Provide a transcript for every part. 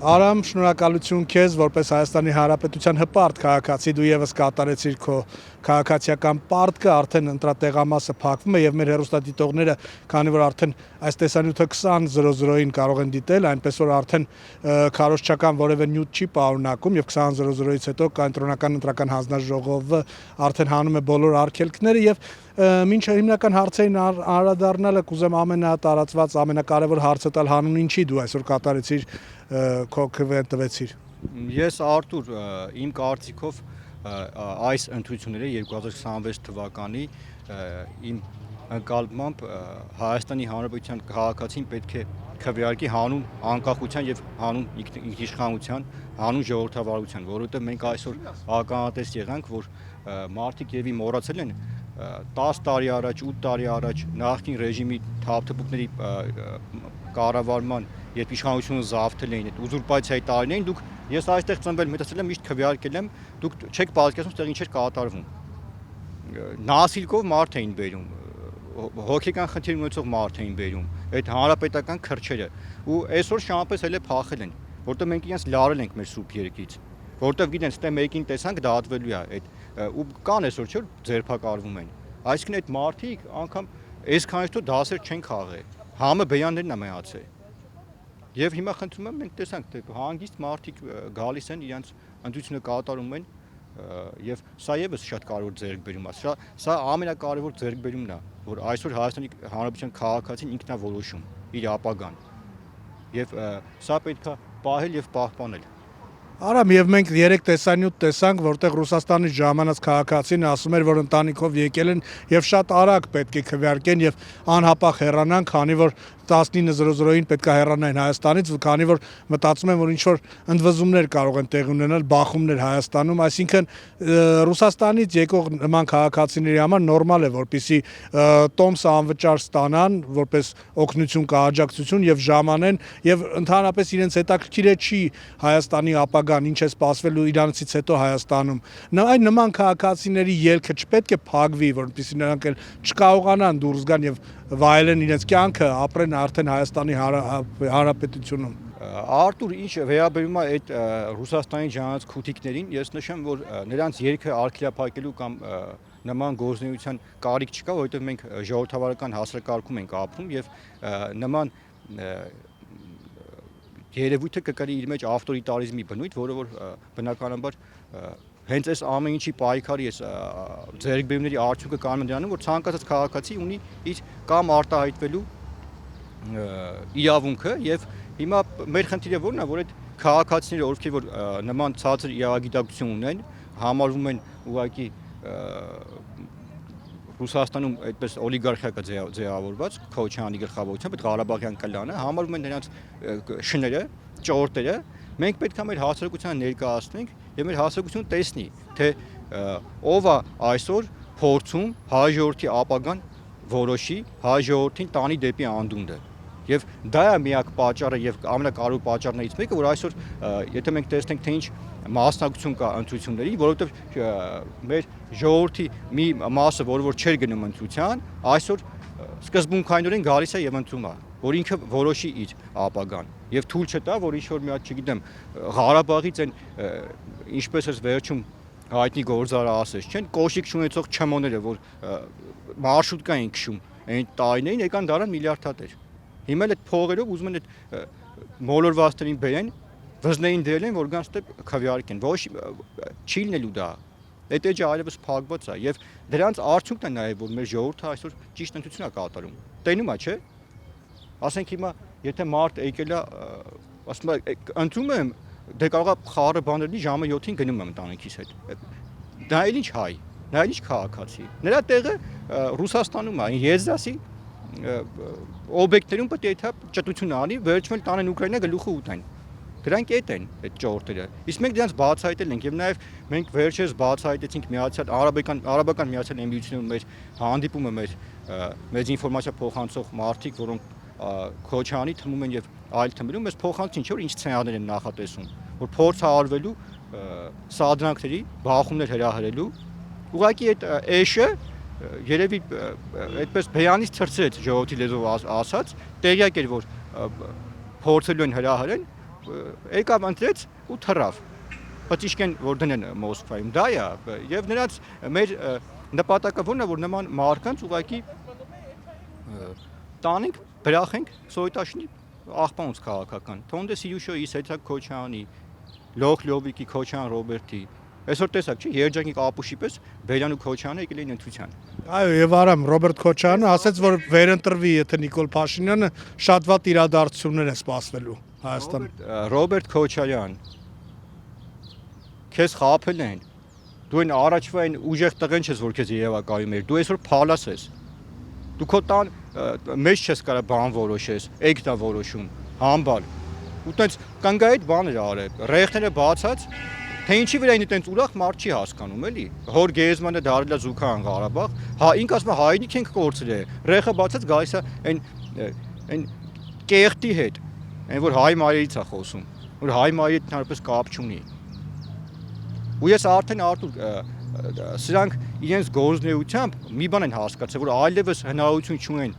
Արամ, շնորհակալություն քեզ, որպես Հայաստանի Հանրապետության հպարտ քաղաքացի, դու եւս կատարեցիր քո քաղաքացիական պարտքը, արդեն ընտրատեղամասը փակվում է եւ մեր հեռուստադիտողները, քանի որ արդեն այս տեսանյութը 20:00-ին կարող են դիտել, այնպես որ արդեն քարոզչական որևէ նյութ չի պարունակում եւ 20:00-ից հետո կենտրոնական ընտրական հանձնաժողովը արդեն հանում է բոլոր արգելքները եւ մինչ հիմնական հարցերին անդրադառնալը կուզեմ ամենատարածված, ամենակարևոր հարցը տալ հանուն ինչի դու այսօր կատարեցիր քո քվեն տվեցիր։ Ես Արտուր, իմ կարծիքով այս ընտրությունները 2026 թվականի իմ ընկալմամբ Հայաստանի Հանրապետության քաղաքացին պետք է քվեարկի հանուն անկախության եւ հանուն ինքնիշխանության, հանուն ժողովրդավարության, որովհետեւ մենք այսօր ականատես եղանք, որ մարդիկ եւի մոռացել են 10 տարի առաջ, 8 տարի առաջ նախկին ռեժիմի թափթփուկների կառավարման երբ իշխանությունը զավթել էին, այդ ուզուրպացիայի տարիներին, դուք ես այստեղ ծնվել մեծացել եմ, միշտ քվեարկել եմ, դուք չեք պատկերացնում, այստեղ ինչ էր կատարվում։ Նասիլկով մարդ էին բերում, հոգեկան խնդիր ունեցող մարդ էին բերում, այդ հանրապետական քրչերը, ու այսօր շամպես էլ է փախել են, որտեղ մենք իրենց լարել ենք մեր սուրբ երկրից, որտեղ գիտեն, ստե մեկին տեսանք դատվելու է, այդ ու կան այսօր չէ՞ ձերբակալվում են։ Այսինքն այդ մարդիկ անգամ այսքան հետո դասեր չեն խաղել, համը բեյաններն է մահացել։ Եվ հիմա խնդրում եմ մենք տեսանք, թե հանգիստ մարդիկ գալիս են, իրենց ընտրությունը կատարում են եւ սա եւս շատ կարևոր ձեռքբերում է։ Սա ամենակարևոր ձեռքբերումն է, որ այսօր Հայաստանի Հանրապետության քաղաքացին ինքն է որոշում իր ապագան։ Եվ սա պետք է պահել եւ պահպանել։ Արամ, եւ մենք 3 տեսանյութ տեսանք, որտեղ Ռուսաստանից ժամանած քաղաքացին ասում էր, որ ընտանիքով եկել են եւ շատ արագ պետք է քվեարկեն եւ անհապաղ հեռանան, քանի որ 19:00-ին պետք է հեռանային Հայաստանից, քանի որ մտածում են, որ ինչ որ ընդվզումներ կարող են տեղի ունենալ, բախումներ Հայաստանում, այսինքն Ռուսաստանից եկող նման քաղաքացիների համար նորմալ է, որպեսզի տոմսը անվճար ստանան, որպես օգնություն կա աջակցություն եւ ժամանեն եւ ընդհանրապես իրենց հետաքրքիր է չի Հայաստանի ապագան, ինչ է սպասվելու իրանցից հետո Հայաստանում։ Այն նման քաղաքացիների ելքը չպետք է փակվի, որպեսզի նրանք էլ չկարողանան դուրս գան եւ վայելեն իրենց կյանքը, ապրեն արդեն Հայաստանի Հանրապետությունում։ Արտուր, ինչ վերաբերում է այդ Ռուսաստանի ժամանած քութիկներին, ես նշեմ, որ նրանց երգը արգելափակելու կամ նման գործունեության կարիք չկա, որովհետև մենք ժողովրդավարական հասարակարգում ենք ապրում եւ նման երևույթը կկրի իր մեջ ավտորիտարիզմի բնույթ, որը որ բնականաբար հենց այս ամեն ինչի պայքարի այս ձեռքբերումների արդյունքը կանում է դրանում, որ ցանկացած քաղաքացի ունի իր կամ արտահայտվելու իրավունքը եւ հիմա մեր խնդիրը որն է, որ այդ քաղաքացիները, ովքեր որ նման ցածր իրավագիտակցություն ունեն, համարվում են ուղղակի Ռուսաստանում այդպես օլիգարխիա ձևավորված Քոչյանի գլխավորությամբ այդ Ղարաբաղյան կլանը համարում են նրանց շները, ճորտերը, մենք պետք է մեր հասարակությանը ներկայացնենք եւ մեր հասարակությունը տեսնի, թե ով է այսօր փորձում հայ ժողովրդի ապագան որոշի, հայ ժողովրդին տանի դեպի անդունդը։ Եվ դա է միակ պատճառը եւ ամենակարևոր պատճառներից մեկը, որ այսօր եթե մենք տեսնենք թե ինչ մասնակցություն կա ընտրությունների, որովհետեւ մեր ժողովրդի մի մասը, որը որ չէր գնում ընտրության, այսօր սկզբունքայինորեն գալիս է եւ ընտրում է։ որ ինքը որոշի իր ապագան եւ թույլ չտա, որ ինչ-որ մի հատ, չգիտեմ, Ղարաբաղից այն ինչպես էս վերջում հայտնի գործարը ասես, չեն կոշիկ չունեցող չմոները, որ մարշրուտկա են քշում, այն տարիներին եկան դարան միլիարդատեր։ Հիմա էլ այդ փողերով ուզում են այդ մոլորվածներին բերեն, վզներին դրել են, որ գանց դե քվյարկեն։ Ոչ չի լինելու դա։ Այդ էջը այլևս փակված է եւ դրանց արդյունքն է նաեւ որ մեր ժողովուրդը այսօր ճիշտ ընտրություն է կատարում։ Տենում է, չէ՞։ Ասենք հիմա եթե մարդ եկել է, ասում է ընտրում եմ, դե կարող է խառը բաների ժամը 7-ին գնում եմ ընտանիքիս հետ։ Դա էլ ինչ հայ, նա էլ ինչ քաղաքացի։ Նրա տեղը Ռուսաստանում է, Եզդասի օբյեկտերում պետք է դա ճտություն անի, վերջում էլ տանեն Ուկրաինա գլուխը ուտեն։ Դրանք էդ են այդ ճորտերը։ Իսկ մենք դրանց բացահայտել ենք եւ նաեւ մենք վերջերս բացահայտեցինք միացյալ արաբական միացյալ էմիրությունում մեր հանդիպումը մեր ինֆորմացիա փոխանցող մարդիկ, որոնք Քոչյանի թմում են եւ այլ թմերում, մեզ փոխանցին չէ որ ինչ սցենարներ են նախատեսում, որ փորձ է արվելու սադրանքների, բախումներ հրահրելու։ Ուղղակի այդ էշը երևի այդպես բեյանից ծրծրեց ժողովրդի լեզվով ասած, տեղյակ էր որ փորձելու են հրահրեն, եկավ ընտրեց ու թռավ։ Պատիշկեն որ դնեն Մոսկվայում, դա է եւ նրանց մեր նպատակը ո՞րն է որ նման մարկանց ուղղակի տանենք, բրախենք Սոյտաշնի աղբանոց քաղաքական։ Թոնդե Սիյուշոյի, Սեթակ Քոչյանի, Լոխ Լովիկի, Քոչյան Ռոբերտի այսօր տեսակ չի երջանկի կապուշի պես Բերյան ու Քոչյանը եկել էին ընտրության։ Այո, եւ արամ Ռոբերտ Քոչյանը ասաց, որ վերընտրվի, եթե Նիկոլ Փաշինյանը շատ վատ իրադարձություններ է սպասվելու Հայաստանում։ Ռոբերտ Քոչարյան, քեզ խաբել են։ Դու այն առաջվա այն ուժեղ տղեն ես, որ քեզ երևակայում էր։ Դու այսօր փալաս ես։ Դու քո տան մեջ չես կարա բան որոշես, եք դա որոշում, համբալ։ Ու տենց կանգա այդ բաները արել։ Ռեխները բացած Թե ինչի վրա ինձ տենց ուրախ մարդ չի հասկանում, էլի։ Հոր Գեզմանը դարել է Զուքան Ղարաբաղ, հա ինք ասում է հայինիք ենք կորցրել։ Ռեխը բացած գալիս է այն կեղտի հետ, այն որ հայ մայրից է խոսում, որ հայ մայրի հետ հնարպես կապ չունի։ Ու ես արդեն Արտուր սրանք իրենց գործնեությամբ մի բան են հասկացել, որ այլևս հնարավորություն չունեն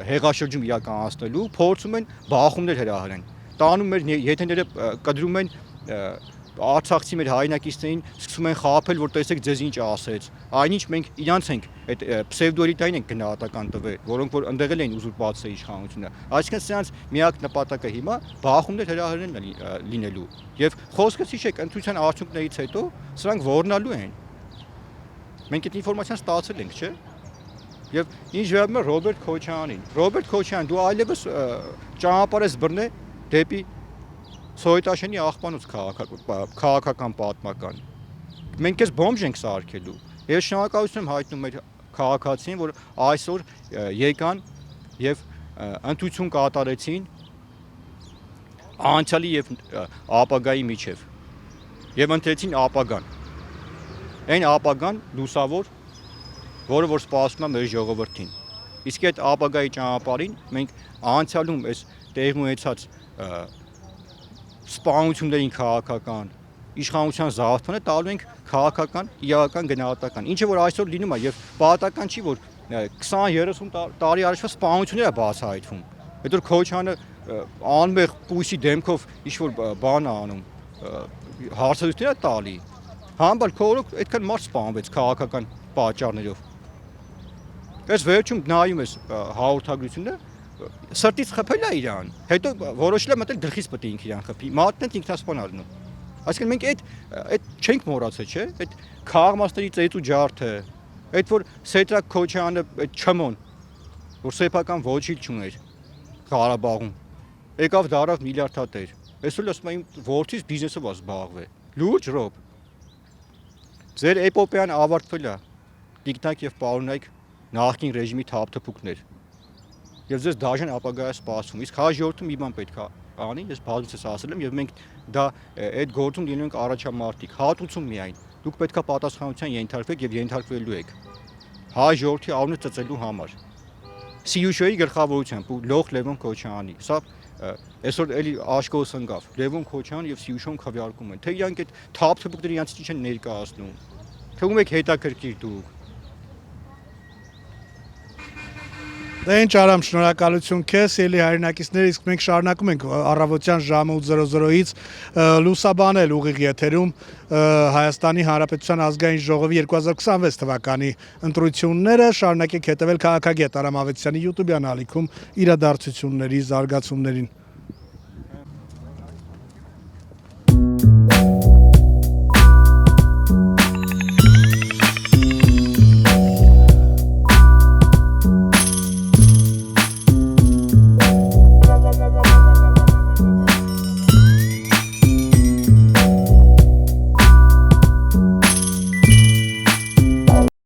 հեղաշրջում իրականացնելու, փորձում են բախումներ հրահրեն։ Տանում մեր եթեները կտրում են Արցախցի մեր հայրենակիցներին սկսում են խաբել, որ տեսեք ձեզ ինչ ասեց։ Այնինչ մենք իրանց ենք այդ պսևդոէլիտային ենք գնահատական տվել, որոնք որ ընդեղել էին ուզուրպացիա իշխանությունը։ Այսինքն սրանց միակ նպատակը հիմա բախումներ հրահրելն լինելու։ Եվ խոսքս հիշեք, ընտրության արդյունքներից հետո սրանք ոռնալու են։ Մենք այդ ինֆորմացիան ստացել ենք, չէ՞։ Եվ ինչ վերաբերում է Ռոբերտ Քոչյանին։ Ռոբերտ Քոչյան, դու այլևս ճանապարհ ես բռնել դեպի Սոյտաշենի աղբանոց քաղաքական պատմական։ Մենք էս բոմժ ենք սարքելու։ Ես շնորհակալություն եմ հայտնում մեր քաղաքացիներին, որ այսօր եկան եւ ընտրություն կատարեցին անցյալի եւ ապագայի միջև։ Եվ ընտրեցին ապագան։ Այն ապագան լուսավոր, որը որ սպասում է մեր ժողովրդին։ Իսկ այդ ապագայի ճանապարհին մենք անցյալում այս տեղի ունեցած սպանություններին քաղաքական, իշխանության զավթմանը տալու ենք քաղաքական, իրական գնահատական։ Ինչը որ այսօր լինում է եւ պատահական չի որ 20-30 տարի առաջվա սպանությունները բացահայտվում։ Այդ որ Քոչյանը անմեղ պույսի դեմքով ինչ որ բան է անում, հարցազրույցներ է տալի։ Համբալ քորոք այդքան մարդ սպանվեց քաղաքական պատճառներով։ Այս վերջում նայում ես հաղորդագրությունը սրտից խփել է իրան, հետո որոշել է մտել գլխից պետք է ինքը իրան խփի, մատն է ինքնասպան առնում։ Այսինքն մենք այդ չենք մոռացել, չէ՞, այդ քաղաքացիների ծեծու ջարդը, այդ որ Սեթրակ Քոչյանը այդ չմոն, որ սեփական ոչինչ չուներ Ղարաբաղում, եկավ դարավ միլիարդատեր։ Այսօր ասում եմ որդիս բիզնեսով է զբաղվել։ Լուրջ ռոբ։ Ձեր էպոպեան ավարտվել է։ Տիկտակ եւ պարոնայք նախկին ռեժիմի թափթփուկներ։ Եվ ձեզ դաժան ապագա է սպասում։ Իսկ հայ ժողովուրդը մի բան պետք է անի, ես բազմիցս ասել եմ եւ մենք դա այդ գործում լինում ենք առաջամարտիկ, հատուցում միայն։ Դուք պետք է պատասխանատվության ենթարկվեք եւ ենթարկվելու եք։ Հայ ժողովրդի անունը ծծելու համար։ Սիյուշոյի գլխավորությամբ ու Լոխ Լևոն Քոչյանի։ Սա այսօր էլի աշկոս ընկավ։ Լևոն Քոչյանը եւ Սիյուշոն քվեարկում են։ Թե իրանք այդ թափթփուկները իրանք ինչ են ներկայացնում։ Թե ում եք հետաքրքիր դուք։ Դե ինչ Արամ, շնորհակալություն քեզ, ելի հայրենակիցներ, իսկ մենք շարունակում ենք առավոտյան ժամը 8:00-ից լուսաբանել ուղիղ եթերում Հայաստանի Հանրապետության ազգային ժողովի 2026 թվականի ընտրությունները, շարունակեք հետևել Քաղաքագետ Արամ Ավետիսյանի YouTube-յան ալիքում իրադարձությունների զարգացումներին։